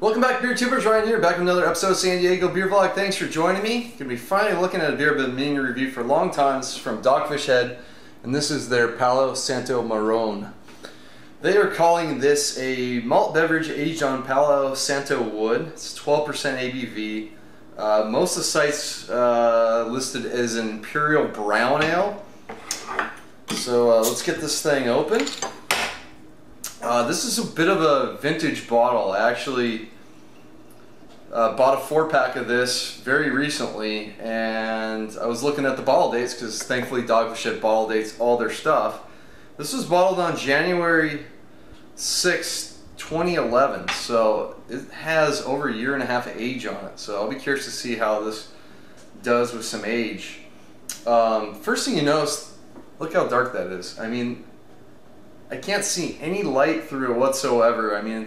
Welcome back, beer tubers. Ryan here, back with another episode of San Diego Beer Vlog. Thanks for joining me. Gonna be finally looking at a beer I've been meaning to review for a long time. This is from Dogfish Head, and this is their Palo Santo Marron. They are calling this a malt beverage aged on Palo Santo wood. It's 12% ABV. Most of the sites listed as an Imperial Brown Ale. So let's get this thing open. This is a bit of a vintage bottle. I actually bought a 4-pack of this very recently, and I was looking at the bottle dates because thankfully Dogfish Head bottle dates all their stuff. This was bottled on January 6, 2011, so it has over a year and a half of age on it. So I'll be curious to see how this does with some age. First thing you notice, look how dark that is. I mean, I can't see any light through it whatsoever. I mean,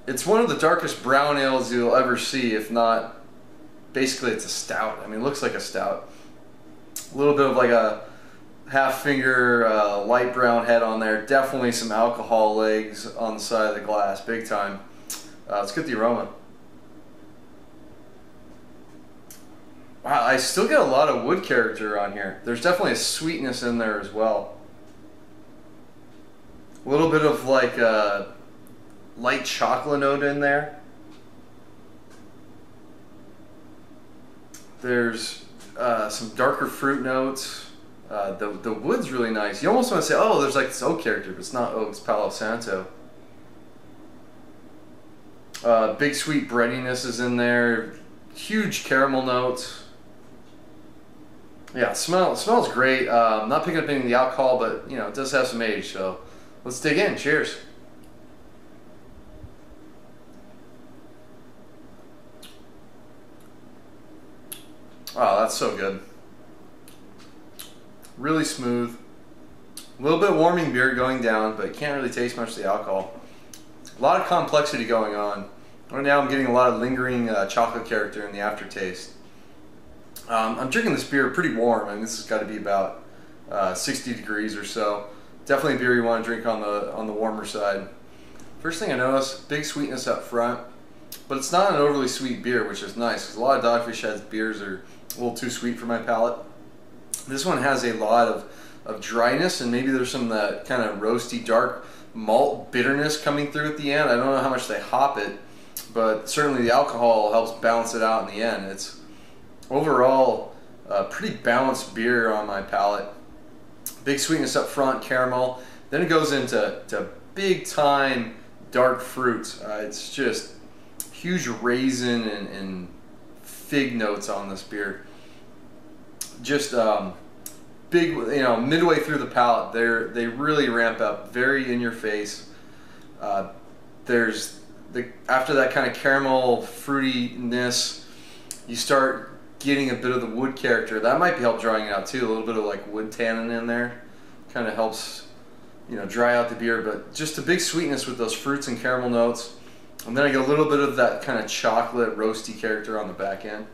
it's one of the darkest brown ales you'll ever see, if not, basically it's a stout. I mean, it looks like a stout. A little bit of like a half finger light brown head on there. Definitely some alcohol legs on the side of the glass, big time. Let's get the aroma. Wow, I still get a lot of wood character on here. There's definitely a sweetness in there as well. A little bit of like a light chocolate note in there. There's some darker fruit notes. The wood's really nice. You almost want to say, oh, there's like this oak character, but it's not oak, it's Palo Santo. Big sweet breadiness is in there. Huge caramel notes. Yeah, it smells great. Not picking up any of the alcohol, but you know, it does have some age, so let's dig in. Cheers. Oh, that's so good. Really smooth. A little bit of warming beer going down, but you can't really taste much of the alcohol. A lot of complexity going on. Right now I'm getting a lot of lingering chocolate character in the aftertaste. I'm drinking this beer pretty warm. I mean, this has got to be about 60 degrees or so. Definitely a beer you want to drink on the warmer side. First thing I notice, big sweetness up front, but it's not an overly sweet beer, which is nice because a lot of Dogfish Head's beers are a little too sweet for my palate. This one has a lot of dryness, and maybe there's some of that kind of roasty, dark malt bitterness coming through at the end. I don't know how much they hop it, but certainly the alcohol helps balance it out in the end. It's overall a pretty balanced beer on my palate. Big sweetness up front, caramel. Then it goes into big time dark fruits. It's just huge raisin and fig notes on this beer. Just big, you know, midway through the palate, they really ramp up, very in your face. There's after that kind of caramel fruitiness, you start getting a bit of the wood character. That might help drying it out too. A little bit of like wood tannin in there, kind of helps, you know, dry out the beer. But just a big sweetness with those fruits and caramel notes, and then I get a little bit of that kind of chocolate roasty character on the back end.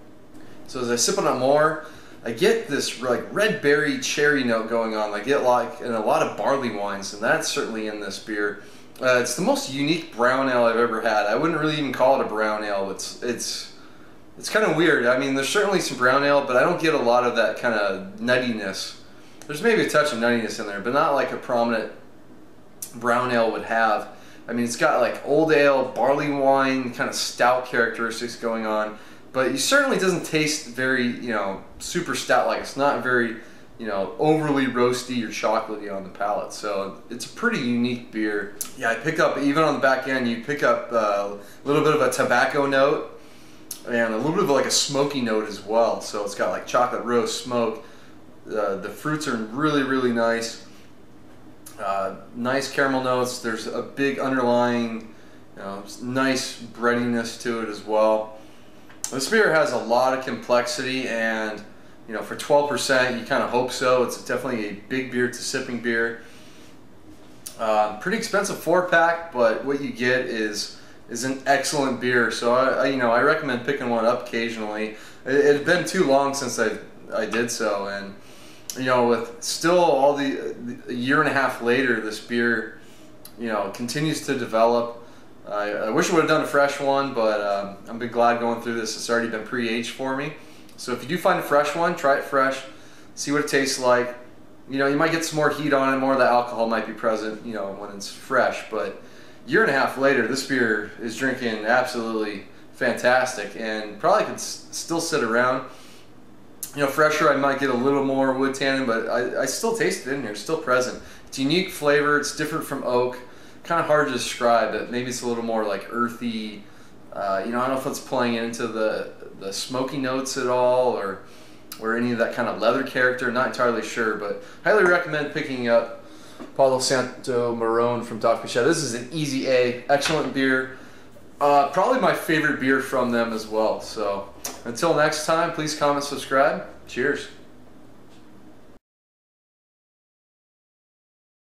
So as I sip on it more, I get this like red berry cherry note going on. I get like in a lot of barley wines, and that's certainly in this beer. It's the most unique brown ale I've ever had. I wouldn't really even call it a brown ale. It's kind of weird. I mean, there's certainly some brown ale, but I don't get a lot of that kind of nuttiness. There's maybe a touch of nuttiness in there, but not like a prominent brown ale would have. I mean, it's got like old ale, barley wine, kind of stout characteristics going on, but it certainly doesn't taste very, you know, super stout-like. It's not very, you know, overly roasty or chocolatey on the palate. So it's a pretty unique beer. Yeah, I pick up, even on the back end, you pick up a little bit of a tobacco note and a little bit of like a smoky note as well. So it's got like chocolate roast smoke. The fruits are really, really nice. Nice caramel notes. There's a big underlying, you know, nice breadiness to it as well. This beer has a lot of complexity, and you know, for 12%, you kind of hope so. It's definitely a big beer. It's a sipping beer. Pretty expensive 4-pack, but what you get is an excellent beer. So I recommend picking one up occasionally. It had been too long since I did so, and you know, with still all a year and a half later, this beer, you know, continues to develop. I wish I would have done a fresh one, but I've been glad going through this. It's already been pre-aged for me. So if you do find a fresh one, try it fresh, see what it tastes like. You know, you might get some more heat on it, more of the alcohol might be present, you know, when it's fresh, but a year and a half later, this beer is drinking absolutely fantastic and probably could still sit around. You know, fresher, I might get a little more wood tannin, but I still taste it in here. It's still present. It's a unique flavor. It's different from oak. Kind of hard to describe, but maybe it's a little more like earthy. You know, I don't know if it's playing into the smoky notes at all, or any of that kind of leather character. Not entirely sure, but highly recommend picking up Palo Santo Marron from Dogfish. This is an easy A, excellent beer. Probably my favorite beer from them as well. So until next time, please comment, subscribe. Cheers.